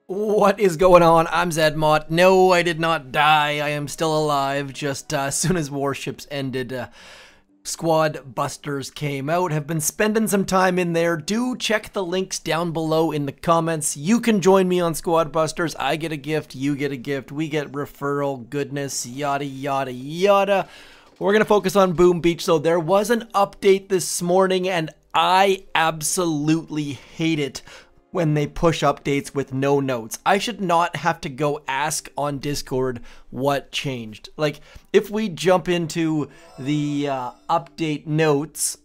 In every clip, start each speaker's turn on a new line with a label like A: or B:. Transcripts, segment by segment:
A: What is going on? I'm ZMOT. No, I did not die. I am still alive. Just as soon as warships ended, Squad Busters came out. Have been spending some time in there. Do check the links down below in the comments. You can join me on Squad Busters. I get a gift. You get a gift. We get referral goodness. Yada, yada, yada. We're going to focus on Boom Beach. So there was an update this morning, and I absolutely hate it when they push updates with no notes. I should not have to go ask on Discord what changed. Like, if we jump into the update notes,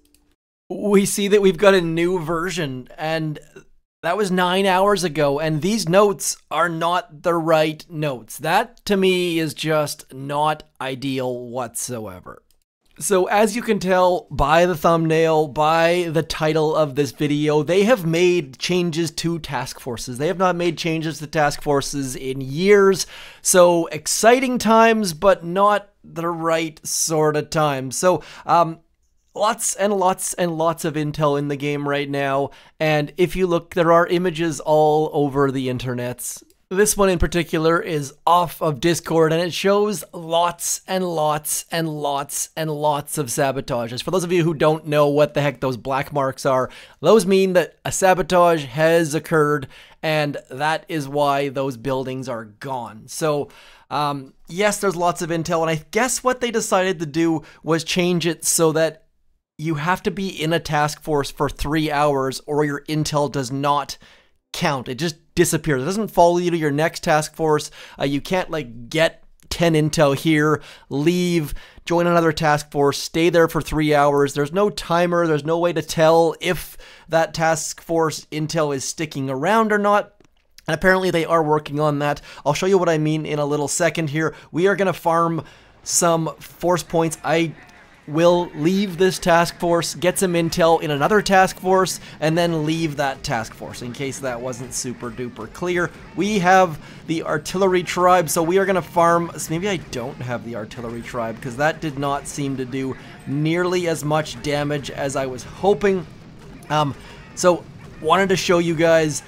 A: we see that we've got a new version, and that was 9 hours ago, and these notes are not the right notes. That, to me, is just not ideal whatsoever. So as you can tell by the thumbnail, by the title of this video, they have made changes to task forces. They have not made changes to task forces in years. So exciting times, but not the right sort of times. So lots and lots and lots of intel in the game right now. And if you look, there are images all over the internets. This one in particular is off of Discord, and it shows lots and lots and lots and lots of sabotages. For those of you who don't know what the heck those black marks are, those mean that a sabotage has occurred, and that is why those buildings are gone. So, yes, there's lots of intel, and I guess what they decided to do was change it so that you have to be in a task force for 3 hours or your intel does not count. It just disappears. It doesn't follow you to your next task force. You can't like get 10 intel here, leave, join another task force, stay there for 3 hours. There's no timer. There's no way to tell if that task force intel is sticking around or not. And apparently they are working on that. I'll show you what I mean in a little second here. We are going to farm some force points. I will leave this task force, get some intel in another task force, and then leave that task force, in case that wasn't super duper clear. We have the artillery tribe, so we are going to farm. Maybe I don't have the artillery tribe, because that did not seem to do nearly as much damage as I was hoping. So wanted to show you guys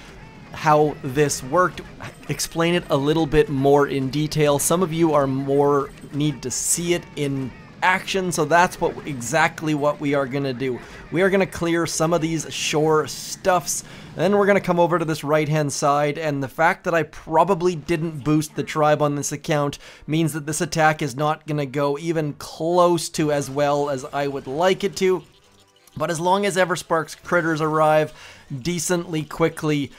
A: how this worked, explain it a little bit more in detail. Some of you are need to see it in action, so that's exactly what we are going to do. We are going to clear some of these shore stuffs, and then we're going to come over to this right hand side, and the fact that I probably didn't boost the tribe on this account means that this attack is not going to go even close to as well as I would like it to. But as long as Everspark's critters arrive decently quickly,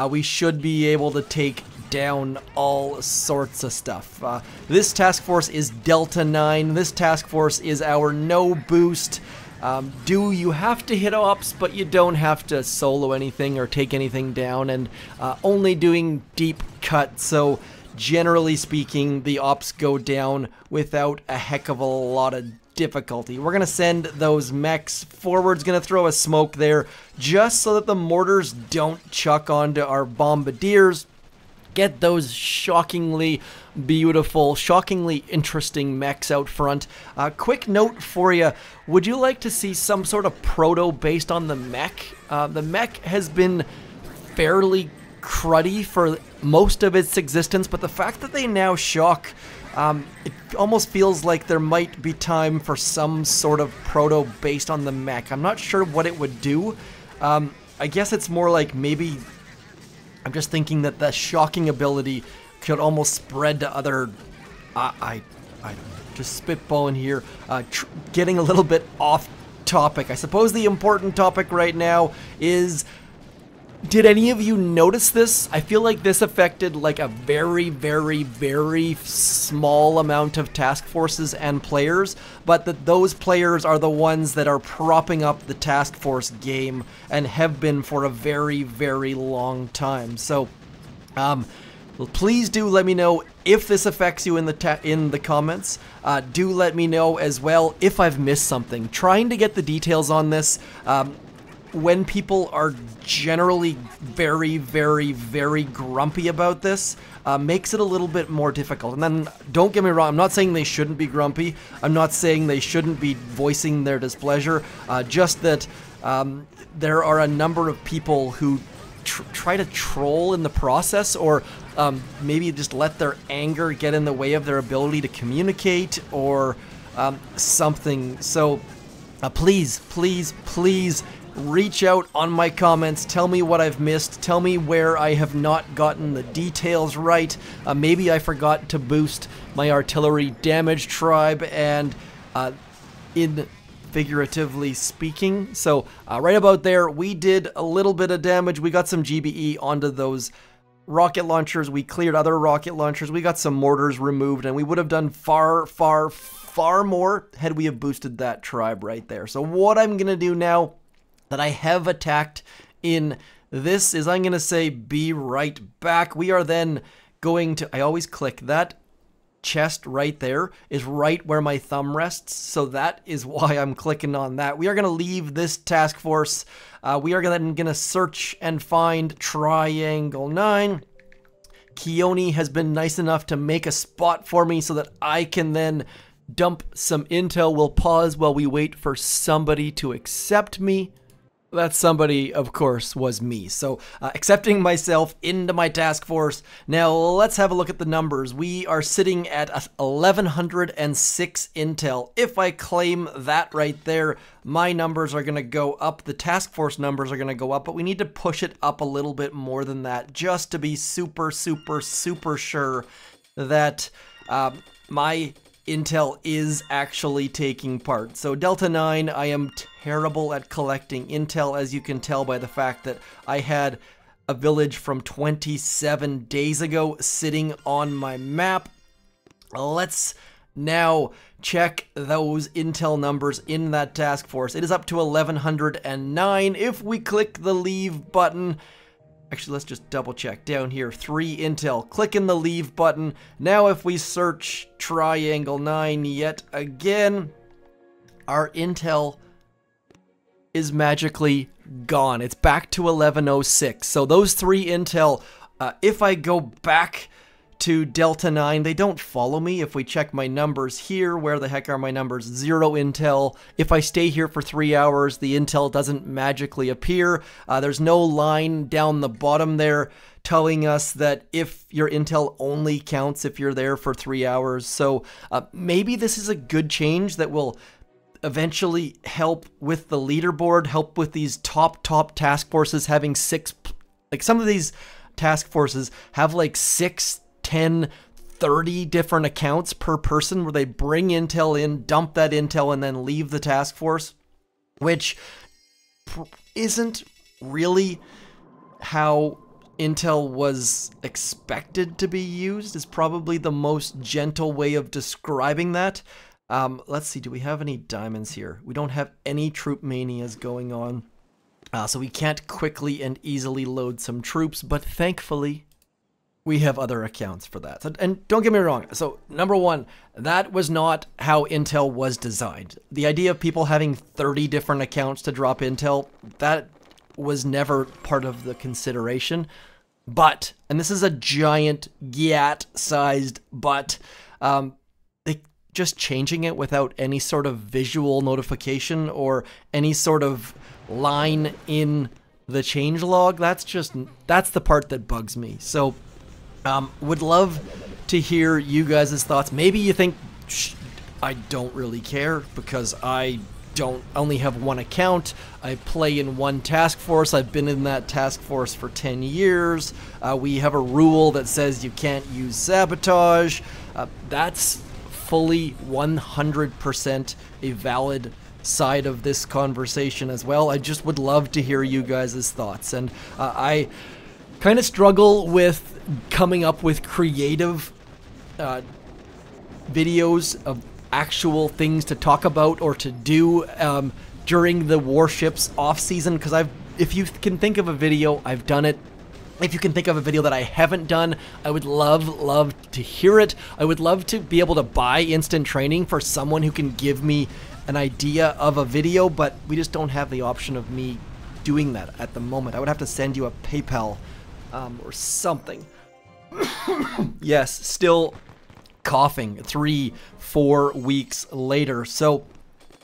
A: we should be able to take down all sorts of stuff. This task force is Delta 9. This task force is our no boost. You have to hit ops, but you don't have to solo anything or take anything down, and only doing deep cut. So generally speaking, the ops go down without a heck of a lot of difficulty. We're going to send those mechs forwards, going to throw a smoke there just so that the mortars don't chuck onto our bombardiers. Get those shockingly beautiful, shockingly interesting mechs out front. Quick note for you, would you like to see some sort of proto based on the mech? The mech has been fairly cruddy for most of its existence, but the fact that they now shock, it almost feels like there might be time for some sort of proto based on the mech. I'm not sure what it would do. I guess it's more like maybe, I'm just thinking that the shocking ability could almost spread to other, I don't know, just spitballing here, getting a little bit off topic. I suppose the important topic right now is, did any of you notice this? I feel like this affected like a very, very, very small amount of task forces and players, but that those players are the ones that are propping up the task force game and have been for a very, very long time. So, please do let me know if this affects you in the comments. Do let me know as well if I've missed something. Trying to get the details on this. When people are generally very, very, very grumpy about this, makes it a little bit more difficult. And then, don't get me wrong, I'm not saying they shouldn't be grumpy. I'm not saying they shouldn't be voicing their displeasure. Just that there are a number of people who try to troll in the process, or maybe just let their anger get in the way of their ability to communicate, or something. So please, please, please reach out on my comments. Tell me what I've missed. Tell me where I have not gotten the details right. Maybe I forgot to boost my artillery damage tribe, and in figuratively speaking. So right about there, we did a little bit of damage. We got some GBE onto those rocket launchers. We cleared other rocket launchers. We got some mortars removed, and we would have done far, far, far more had we have boosted that tribe right there. So what I'm going to do now that I have attacked in this is I'm going to say be right back. We are then going to, I always click that chest right there is right where my thumb rests, so that is why I'm clicking on that. We are going to leave this task force. We are then going to search and find Triangle 9. Keone has been nice enough to make a spot for me so that I can then dump some intel. We'll pause while we wait for somebody to accept me. That somebody, of course, was me. So, accepting myself into my task force. Now, let's have a look at the numbers. We are sitting at 1,106 intel. If I claim that right there, my numbers are going to go up. The task force numbers are going to go up, but we need to push it up a little bit more than that just to be super, super, super sure that my intel is actually taking part. So Delta 9, I am terrible at collecting intel, as you can tell by the fact that I had a village from 27 days ago sitting on my map. Let's now check those intel numbers in that task force. It is up to 1,109. If we click the leave button, actually, let's just double check down here. 3 intel. Click in the leave button. Now if we search Triangle 9 yet again, our intel is magically gone. It's back to 1106. So those 3 intel, if I go back to Delta 9, they don't follow me. If we check my numbers here, where the heck are my numbers? 0 intel. If I stay here for 3 hours, the intel doesn't magically appear. There's no line down the bottom there telling us that if your intel only counts if you're there for 3 hours. So maybe this is a good change that will eventually help with the leaderboard, help with these top task forces having 6, like some of these task forces have like 6, 10, 30 different accounts per person where they bring intel in, dump that intel, and then leave the task force, which isn't really how intel was expected to be used, is probably the most gentle way of describing that. Let's see, do we have any diamonds here? We don't have any troop manias going on, so we can't quickly and easily load some troops, but thankfully we have other accounts for that. So, and don't get me wrong, so number one, that was not how intel was designed. The idea of people having 30 different accounts to drop intel, that was never part of the consideration. But, and this is a giant GIAT-sized but, just changing it without any sort of visual notification or any sort of line in the changelog, that's the part that bugs me. So, would love to hear you guys' thoughts. Maybe you think I don't really care because I only have one account. I play in one task force. I've been in that task force for 10 years. We have a rule that says you can't use sabotage. That's fully 100% a valid side of this conversation as well. I just would love to hear you guys' thoughts. And I kind of struggle with coming up with creative videos of actual things to talk about or to do during the warships off season, because if you can think of a video, I've done it. If you can think of a video that I haven't done, I would love to hear it. I would love to be able to buy instant training for someone who can give me an idea of a video, but we just don't have the option of me doing that at the moment. I would have to send you a PayPal or something. Yes, still coughing 3-4 weeks later. So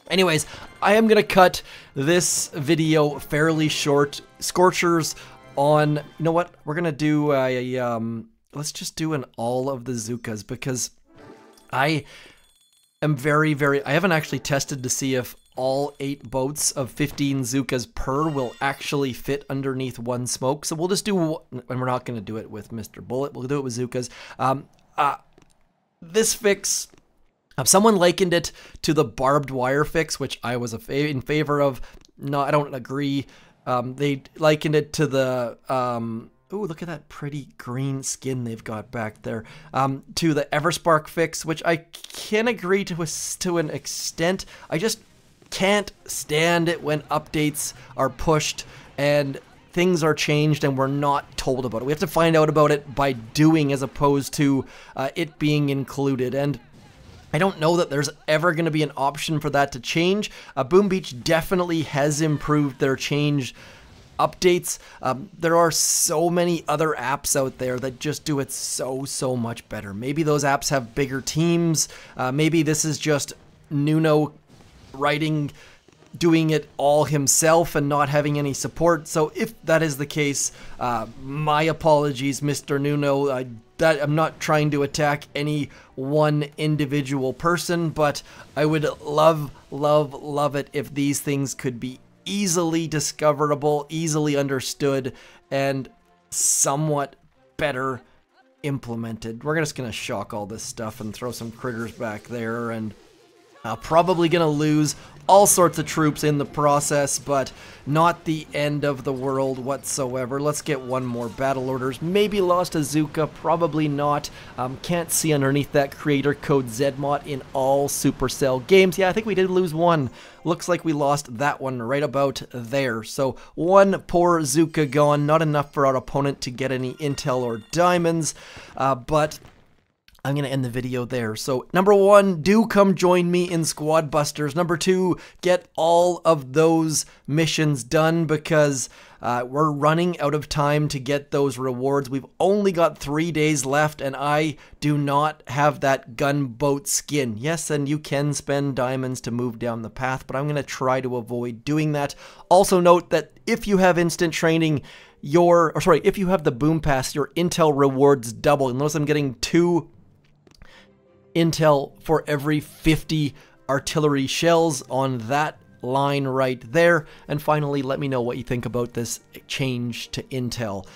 A: anyways, I am gonna cut this video fairly short. Scorchers on, you know what, we're gonna do let's just do an all of the Zookas, because I am I haven't actually tested to see if all 8 boats of 15 Zookas per will actually fit underneath one smoke. So we'll just do, and we're not going to do it with Mr. Bullet, we'll do it with Zookas. This fix, someone likened it to the barbed wire fix, which I was in favor of. No, I don't agree. They likened it to the, ooh, look at that pretty green skin they've got back there. To the Everspark fix, which I can agree to an extent. I just can't stand it when updates are pushed and things are changed and we're not told about it. We have to find out about it by doing, as opposed to it being included. And I don't know that there's ever going to be an option for that to change. Boom Beach definitely has improved their change updates. There are so many other apps out there that just do it so much better. Maybe those apps have bigger teams. Maybe this is just Nuno doing it all himself and not having any support. So if that is the case, my apologies, Mr. Nuno. I'm not trying to attack any one individual person, but I would love it if these things could be easily discoverable, easily understood, and somewhat better implemented. We're just gonna shock all this stuff and throw some critters back there, and probably gonna lose all sorts of troops in the process, but not the end of the world whatsoever. Let's get one more battle orders. Maybe lost a Zuka, probably not. Can't see underneath that creator code ZMOT in all Supercell games. Yeah, I think we did lose one. Looks like we lost that one right about there. So one poor Zuka gone, not enough for our opponent to get any intel or diamonds, but I'm going to end the video there. So number 1, do come join me in Squad Busters. Number 2, get all of those missions done, because we're running out of time to get those rewards. We've only got 3 days left, and I do not have that gunboat skin. Yes, and you can spend diamonds to move down the path, but I'm going to try to avoid doing that. Also note that if you have instant training, if you have the Boom Pass, your intel rewards double. You'll notice I'm getting 2 intel for every 50 artillery shells on that line right there. And finally, let me know what you think about this change to intel.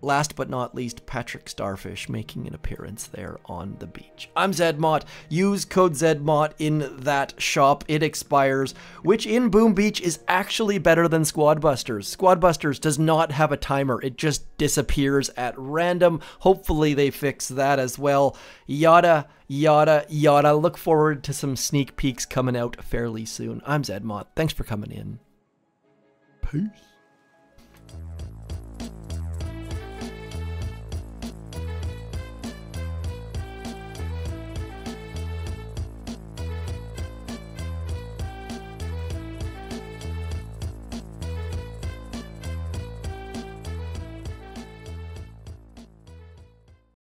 A: Last but not least, Patrick Starfish making an appearance there on the beach. I'm ZMOT. Use code ZMOT in that shop. It expires, which in Boom Beach is actually better than Squad Busters. Squad Busters does not have a timer. It just disappears at random. Hopefully they fix that as well. Yada, yada, yada. Look forward to some sneak peeks coming out fairly soon. I'm ZMOT. Thanks for coming in. Peace.